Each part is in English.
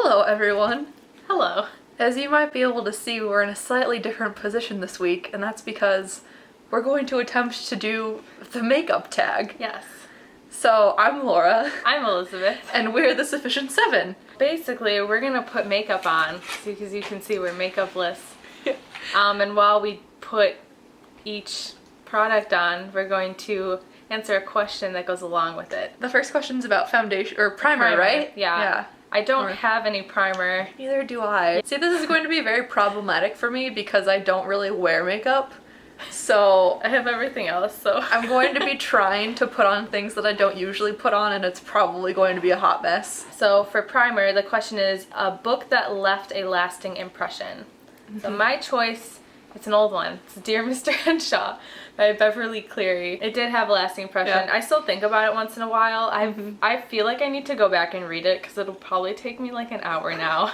Hello everyone! Hello. As you might be able to see, we're in a slightly different position this week, and that's because we're going to attempt to do the makeup tag. Yes. So, I'm Laura. I'm Elizabeth. And we're the Sufficient Seven. Basically, we're gonna put makeup on, because you can see we're makeupless. And while we put each product on, we're going to answer a question that goes along with it. The first question's about foundation, or primer, right? Yeah. I don't have any primer. Neither do I. See, this is going to be very problematic for me because I don't really wear makeup. So I have everything else, so. I'm going to be trying to put on things that I don't usually put on, and it's probably going to be a hot mess. So for primer, the question is a book that left a lasting impression. So my choice, it's an old one. It's Dear Mr. Henshaw by Beverly Cleary. It did have a lasting impression. Yeah. I still think about it once in a while. I feel like I need to go back and read it because it'll probably take me like an hour now.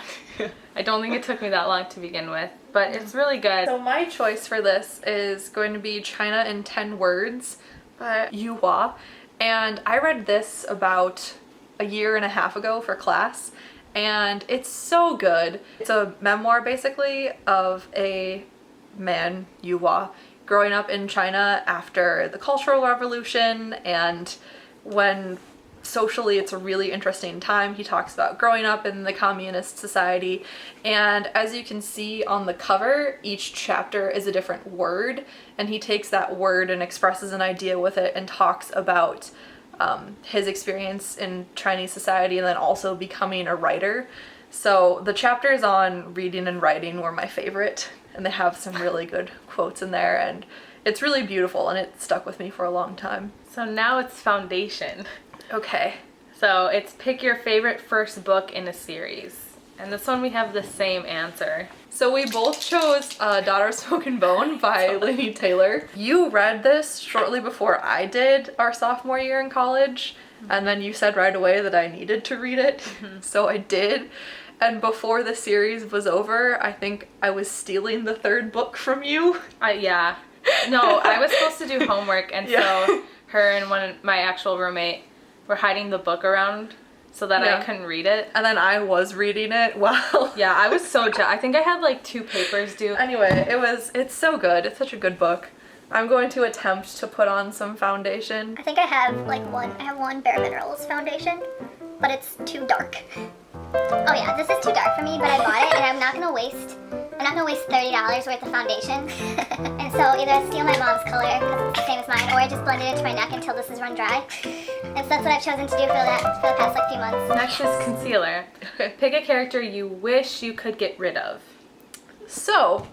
I don't think it took me that long to begin with, but it's really good. So my choice for this is going to be China in 10 Words by Yu Hua. And I read this about a year and a half ago for class, and it's so good. It's a memoir basically of a man, Yu Hua, growing up in China after the Cultural Revolution, and when socially it's a really interesting time. He talks about growing up in the communist society, and as you can see on the cover, each chapter is a different word, and he takes that word and expresses an idea with it and talks about his experience in Chinese society and then also becoming a writer. So the chapters on reading and writing were my favorite, and they have some really good quotes in there, and it's really beautiful, and it stuck with me for a long time. So now it's foundation. Okay. So it's pick your favorite first book in a series. And this one we have the same answer. So we both chose Daughter of Smoke and Bone by Laini Taylor. You read this shortly before I did our sophomore year in college, and then you said right away that I needed to read it, so I did. And before the series was over, I think I was stealing the third book from you. Yeah. No, I was supposed to do homework, and so her and my actual roommate were hiding the book around so that I couldn't read it. And then I was reading it while... Yeah, I was so I think I had like 2 papers due. Anyway, it's so good. It's such a good book. I'm going to attempt to put on some foundation. I think I have one Bare Minerals foundation, but it's too dark. Oh yeah, this is too dark for me, but I bought it, and I'm not gonna waste $30 worth of foundation. And so either steal my mom's color, because it's the same as mine, or I just blend it into my neck until this is run dry. And so that's what I've chosen to do for the past like few months. Next is concealer. Pick a character you wish you could get rid of. So,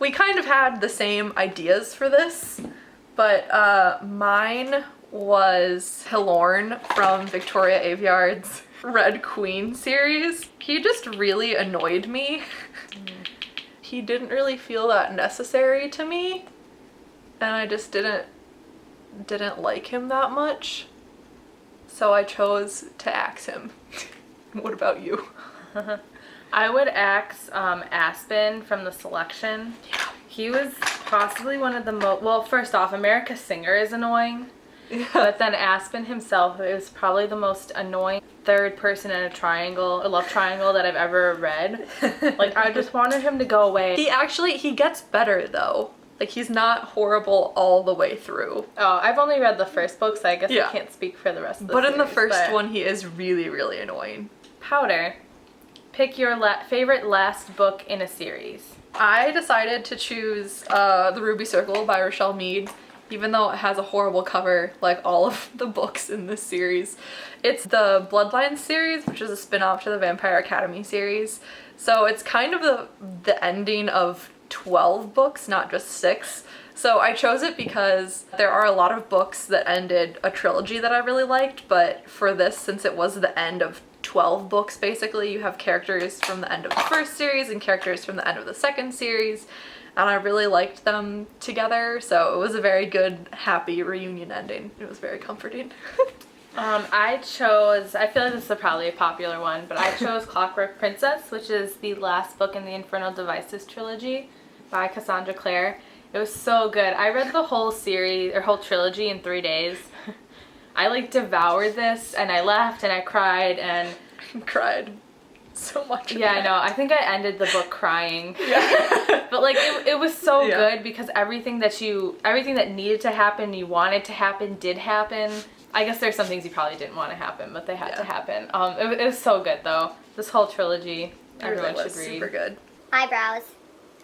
we kind of had the same ideas for this, but mine was Hilorn from Victoria Aveyard's Red Queen series. He just really annoyed me. He didn't really feel that necessary to me, and I just didn't like him that much, so I chose to axe him. What about you? I would axe Aspen from The Selection. Yeah. He was possibly one of the most, well, first off, America Singer is annoying. Yeah. But then Aspen himself is probably the most annoying third person in a love triangle that I've ever read. Like, I just wanted him to go away. He gets better though. Like, he's not horrible all the way through. Oh, I've only read the first book, so I guess I can't speak for the rest of the series. But in the first one, he is really, really annoying. Powder. Pick your favorite last book in a series. I decided to choose The Ruby Circle by Rochelle Mead, even though it has a horrible cover like all of the books in this series. It's the Bloodlines series, which is a spin-off to the Vampire Academy series. So it's kind of the ending of 12 books, not just 6. So I chose it because there are a lot of books that ended a trilogy that I really liked, but for this, since it was the end of 12 books basically, you have characters from the end of the first series and characters from the end of the second series, and I really liked them together, so it was a very good, happy reunion ending. It was very comforting. I feel like this is probably a popular one, but I chose Clockwork Princess, which is the last book in the Infernal Devices trilogy by Cassandra Clare. It was so good. I read the whole series, or whole trilogy in 3 days. I like devoured this, and I laughed and I cried and cried so much. Yeah, I know. I think I ended the book crying. Yeah. But like it was so Yeah. good because everything that needed to happen, you wanted to happen, did happen. I guess there's some things you probably didn't want to happen, but they had to happen. It was so good though. This whole trilogy, everyone really should read. Super good. Eyebrows.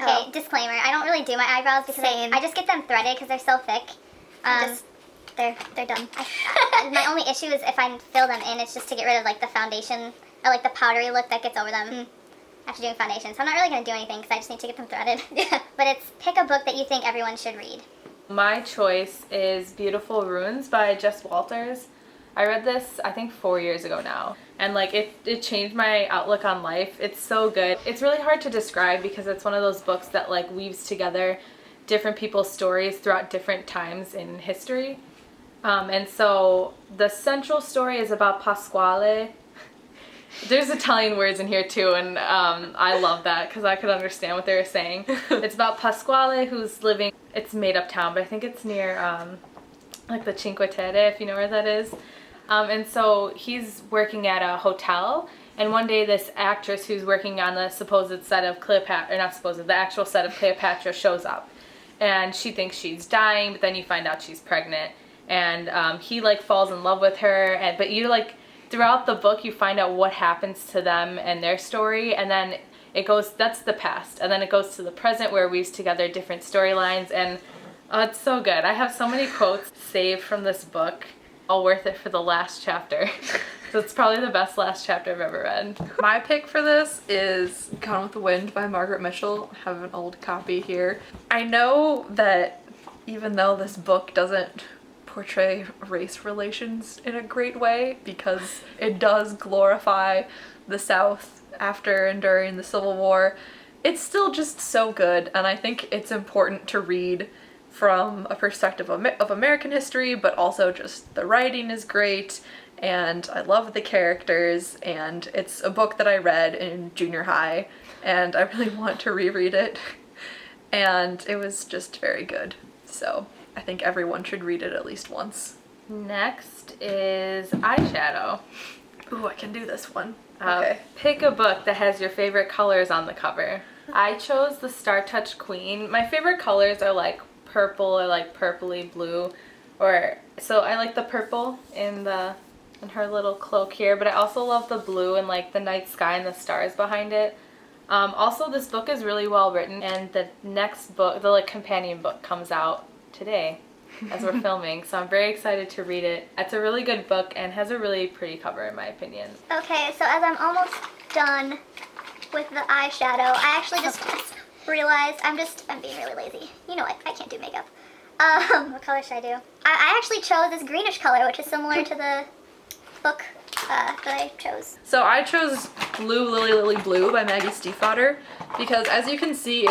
Okay, disclaimer. I don't really do my eyebrows because I just get them threaded because they're so thick. They're done. My only issue is if I fill them in, it's just to get rid of like the foundation or like the powdery look that gets over them after doing foundation. So I'm not really going to do anything because I just need to get them threaded. But it's pick a book that you think everyone should read. My choice is Beautiful Runes by Jess Walters. I read this, I think 4 years ago now. And like it changed my outlook on life. It's so good. It's really hard to describe because it's one of those books that like weaves together different people's stories throughout different times in history. And so the central story is about Pasquale. There's Italian words in here too, and I love that because I could understand what they were saying. It's about Pasquale who's living, it's made up town, but I think it's near like the Cinque Terre, if you know where that is. And so he's working at a hotel, and one day this actress who's working on the supposed set of Cleopatra, or not supposed, the actual set of Cleopatra shows up. And she thinks she's dying, but then you find out she's pregnant. And he like falls in love with her, but you like, throughout the book you find out what happens to them and their story, and then it goes, that's the past, and then it goes to the present where it weaves together different storylines, and it's so good. I have so many quotes saved from this book, all worth it for the last chapter. So it's probably the best last chapter I've ever read. My pick for this is Gone with the Wind by Margaret Mitchell. I have an old copy here. I know that even though this book doesn't portray race relations in a great way, because it does glorify the South after and during the Civil War, it's still just so good, and I think it's important to read from a perspective of American history, but also just the writing is great, and I love the characters, and it's a book that I read in junior high, and I really want to reread it, and it was just very good. So I think everyone should read it at least once. Next is eyeshadow. Ooh, I can do this one. Okay. Pick a book that has your favorite colors on the cover. I chose the Star Touch Queen. My favorite colors are like purple or like purpley blue, so I like the purple in her little cloak here, but I also love the blue and like the night sky and the stars behind it. Also, this book is really well written, and the next book, the like companion book, comes out today as we're filming, so I'm very excited to read it. It's a really good book and has a really pretty cover in my opinion. Okay, so as I'm almost done with the eyeshadow, I actually just realized I'm being really lazy. You know what? I can't do makeup. What color should I do? I actually chose this greenish color, which is similar to the book that I chose. So I chose Blue Lily Lily Blue by Maggie Stiefvater because, as you can see,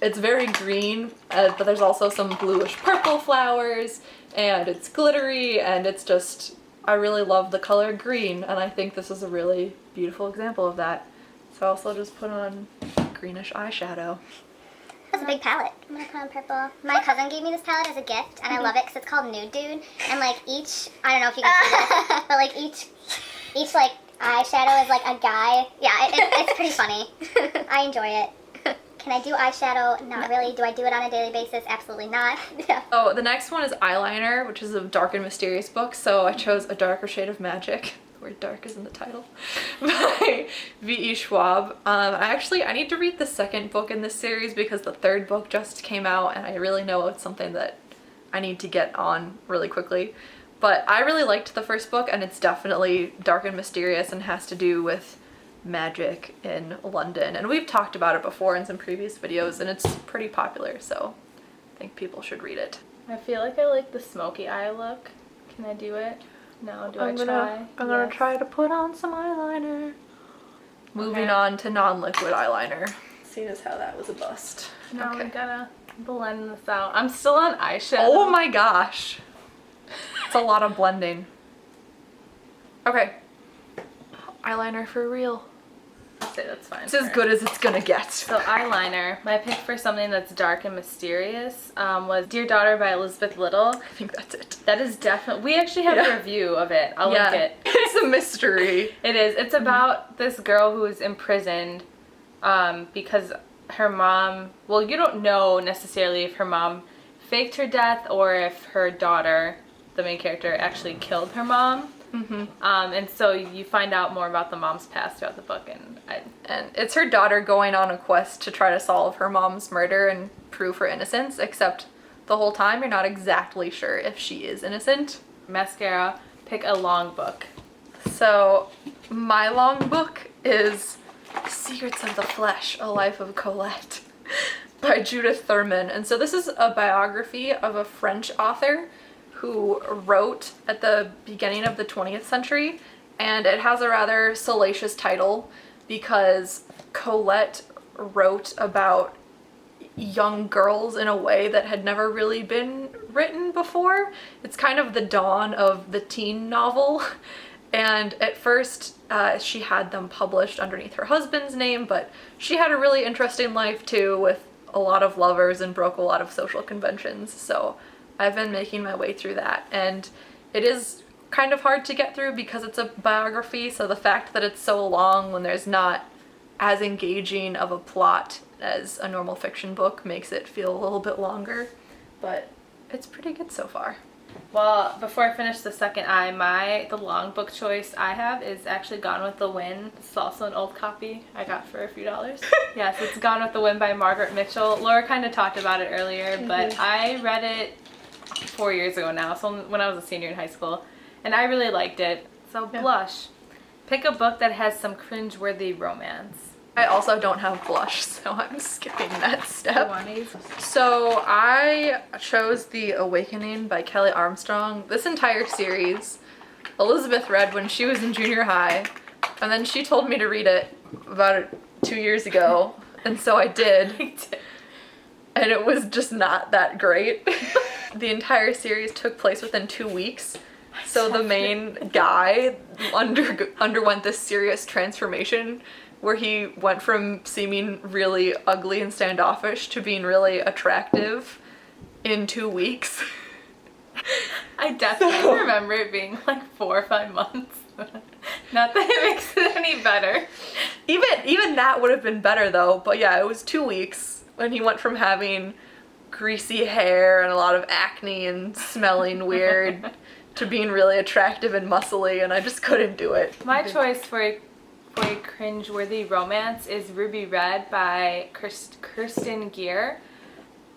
it's very green, but there's also some bluish purple flowers, and it's glittery, and it's just, I really love the color green, and I think this is a really beautiful example of that. So I also just put on greenish eyeshadow. That's a big palette. I'm gonna put on purple. My cousin gave me this palette as a gift, and I love it because it's called Nude Dude. And like I don't know if you can see this, but like each like eyeshadow is like a guy. Yeah, it's pretty funny. I enjoy it. Can I do eyeshadow? Not really. Do I do it on a daily basis? Absolutely not. Yeah. Oh, the next one is eyeliner, which is a dark and mysterious book. So I chose A Darker Shade of Magic, where dark is in the title, by V.E. Schwab. I need to read the second book in this series because the third book just came out, and I really know it's something that I need to get on really quickly. But I really liked the first book, and it's definitely dark and mysterious and has to do with magic in London. And we've talked about it before in some previous videos, and it's pretty popular, so I think people should read it. I feel like I like the smoky eye look. Can I do it? No, I'm gonna try to put on some eyeliner. Moving on to non-liquid eyeliner. Seeing as how that was a bust. Now we gotta blend this out. I'm still on eyeshadow. Oh my gosh. It's a lot of blending. Okay. Eyeliner for real. I'd say that's fine. It's as good as it's gonna get. So eyeliner. My pick for something that's dark and mysterious was Dear Daughter by Elizabeth Little. I think that's it. That is definitely, we actually have a review of it. I'll link it. It's a mystery. It is. It's about this girl who is imprisoned because her mom, well, you don't know necessarily if her mom faked her death or if her daughter, the main character, actually killed her mom. And so you find out more about the mom's past throughout the book, and it's her daughter going on a quest to try to solve her mom's murder and prove her innocence, except the whole time you're not exactly sure if she is innocent. Mascara, pick a long book. So my long book is Secrets of the Flesh, A Life of Colette by Judith Thurman. And so this is a biography of a French author who wrote at the beginning of the 20th century, and it has a rather salacious title because Colette wrote about young girls in a way that had never really been written before. It's kind of the dawn of the teen novel, and at first she had them published underneath her husband's name, but she had a really interesting life too, with a lot of lovers and broke a lot of social conventions. So I've been making my way through that, and it is kind of hard to get through because it's a biography, so the fact that it's so long when there's not as engaging of a plot as a normal fiction book makes it feel a little bit longer, but it's pretty good so far. Well, before I finish the second the long book choice I have is actually Gone with the Wind. It's also an old copy I got for a few dollars. Yes, it's Gone with the Wind by Margaret Mitchell. Laura kind of talked about it earlier, but I read it 4 years ago now, so when I was a senior in high school, and I really liked it. So blush. Pick a book that has some cringe-worthy romance. I also don't have blush, so I'm skipping that step. So I chose The Awakening by Kelly Armstrong. This entire series Elizabeth read when she was in junior high, and then she told me to read it about 2 years ago, and so I did. And it was just not that great. The entire series took place within 2 weeks. So the main guy underwent this serious transformation where he went from seeming really ugly and standoffish to being really attractive in 2 weeks. I definitely remember it being like 4 or 5 months. Not that it makes it any better. Even that would have been better though, but yeah, it was 2 weeks when he went from having greasy hair and a lot of acne and smelling weird to being really attractive and muscly, and I just couldn't do it. My choice for a cringe-worthy romance is Ruby Red by Kirsten Gier.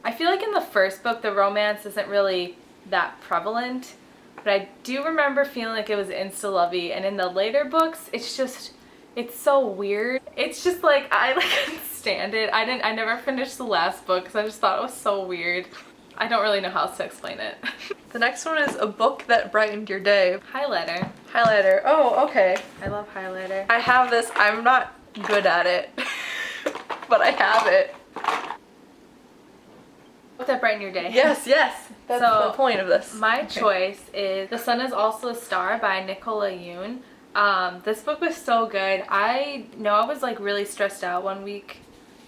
I feel like in the first book the romance isn't really that prevalent, but I do remember feeling like it was insta-lovey, and in the later books it's so weird. It's just like I couldn't stand it. I never finished the last book because I just thought it was so weird. I don't really know how else to explain it. The next one is A Book That Brightened Your Day. Highlighter. Highlighter. Oh, okay. I love highlighter. I have this. I'm not good at it, but I have it. Book That Brightened Your Day. Yes. That's the point of this. My choice is The Sun Is Also a Star by Nicola Yoon. This book was so good. I know I was like really stressed out one week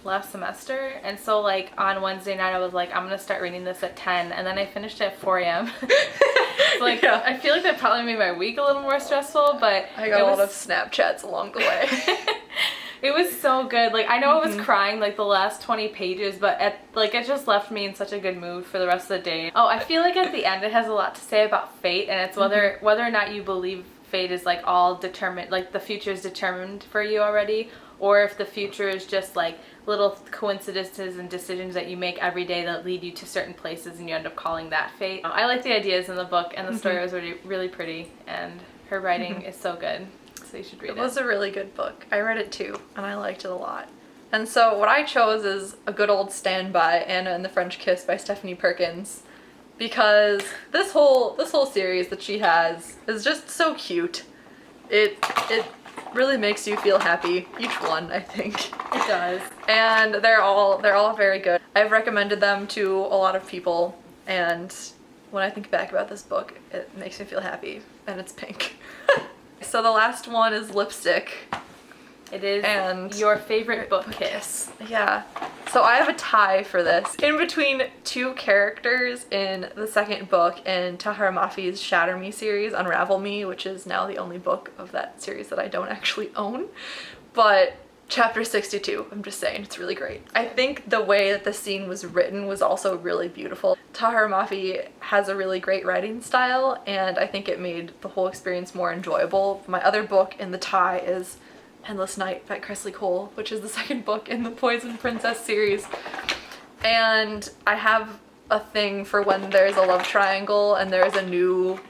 last semester, and so like on Wednesday night I was like, I'm gonna start reading this at 10, and then I finished it at 4 a.m. So like yeah. I feel like that probably made my week a little more stressful, but I got a lot of Snapchats along the way. It was so good. Like I know I was crying like the last 20 pages, but it just left me in such a good mood for the rest of the day. Oh, I feel like at the end it has a lot to say about fate, and it's whether or not you believe fate is like all determined, like the future is determined for you already, or if the future is just like little coincidences and decisions that you make every day that lead you to certain places, and you end up calling that fate. I like the ideas in the book, and the story was really, really pretty, and her writing is so good, so you should read it. It was a really good book. I read it too, and I liked it a lot. And so what I chose is a good old standby, Anna and the French Kiss by Stephanie Perkins, because this whole series that she has is just so cute. It really makes you feel happy, each one, I think. It does. And they're all very good. I've recommended them to a lot of people, and when I think back about this book, it makes me feel happy, and it's pink. So the last one is Lipstick. It is And your favorite book kiss. Yeah. So I have a tie for this. In between two characters in the second book in Tahara Mafi's Shatter Me series, Unravel Me, which is now the only book of that series that I don't actually own. But chapter 62, I'm just saying, it's really great. I think the way that the scene was written was also really beautiful. Tahara Mafi has a really great writing style, and I think it made the whole experience more enjoyable. My other book in the tie is Endless Night by Cressley Cole, which is the second book in the Poison Princess series. And I have a thing for when there's a love triangle and there's a new,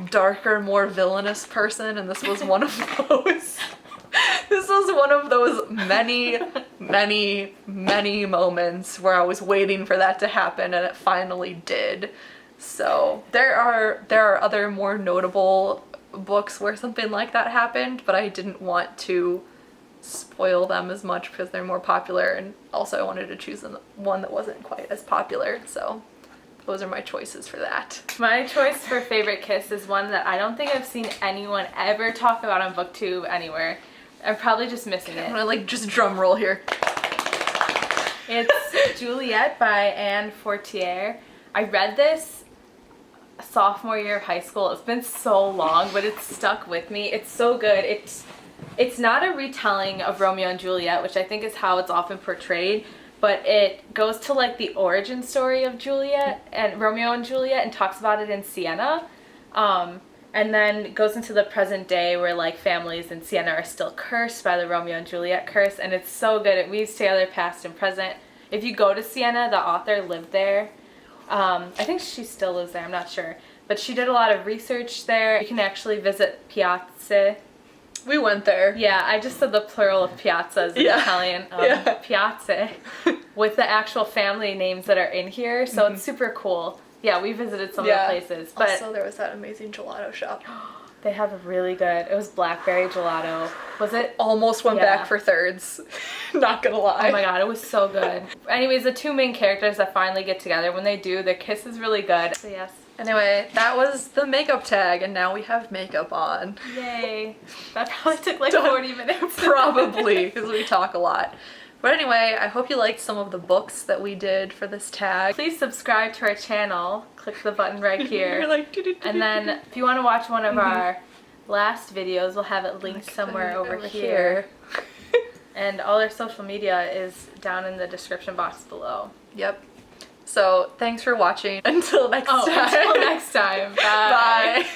darker, more villainous person, and this was one of those. This was one of those many, many, many moments where I was waiting for that to happen, and it finally did. So there are other more notable books where something like that happened, but I didn't want to spoil them as much because they're more popular, and also I wanted to choose one that wasn't quite as popular, so those are my choices for that. My choice for favorite kiss is one that I don't think I've seen anyone ever talk about on BookTube anywhere. I'm probably just missing it. I'm gonna just drum roll here. It's Juliet by Anne Fortier. I read this sophomore year of high school. It's been so long, but it's stuck with me. It's so good. It's not a retelling of Romeo and Juliet, which I think is how it's often portrayed, but it goes to like the origin story of Juliet and Romeo and Juliet and talks about it in Siena. And then goes into the present day where like families in Siena are still cursed by the Romeo and Juliet curse, and it's so good. It weaves together past and present. If you go to Siena, the author lived there. I think she still lives there, I'm not sure. But she did a lot of research there. You can actually visit Piazze. We went there. Yeah, I just said the plural of piazzas in Italian. Piazze. With the actual family names that are in here, so it's super cool. Yeah, we visited some of the places. But also there was that amazing gelato shop. they have a really good, it was blackberry gelato. Was it? Almost went back for thirds. Not gonna lie. Oh my god, it was so good. Anyways, the two main characters that finally get together, when they do, their kiss is really good. So yes. Anyway, that was the makeup tag, and now we have makeup on. Yay. That probably took like 40 minutes. Probably, because we talk a lot. But anyway, I hope you liked some of the books that we did for this tag. Please subscribe to our channel. Click the button right here. You're like, and then if you want to watch one of our last videos, we'll have it linked somewhere over here. And all our social media is down in the description box below. Yep. So thanks for watching. Until next time. Until next time. Bye. Bye.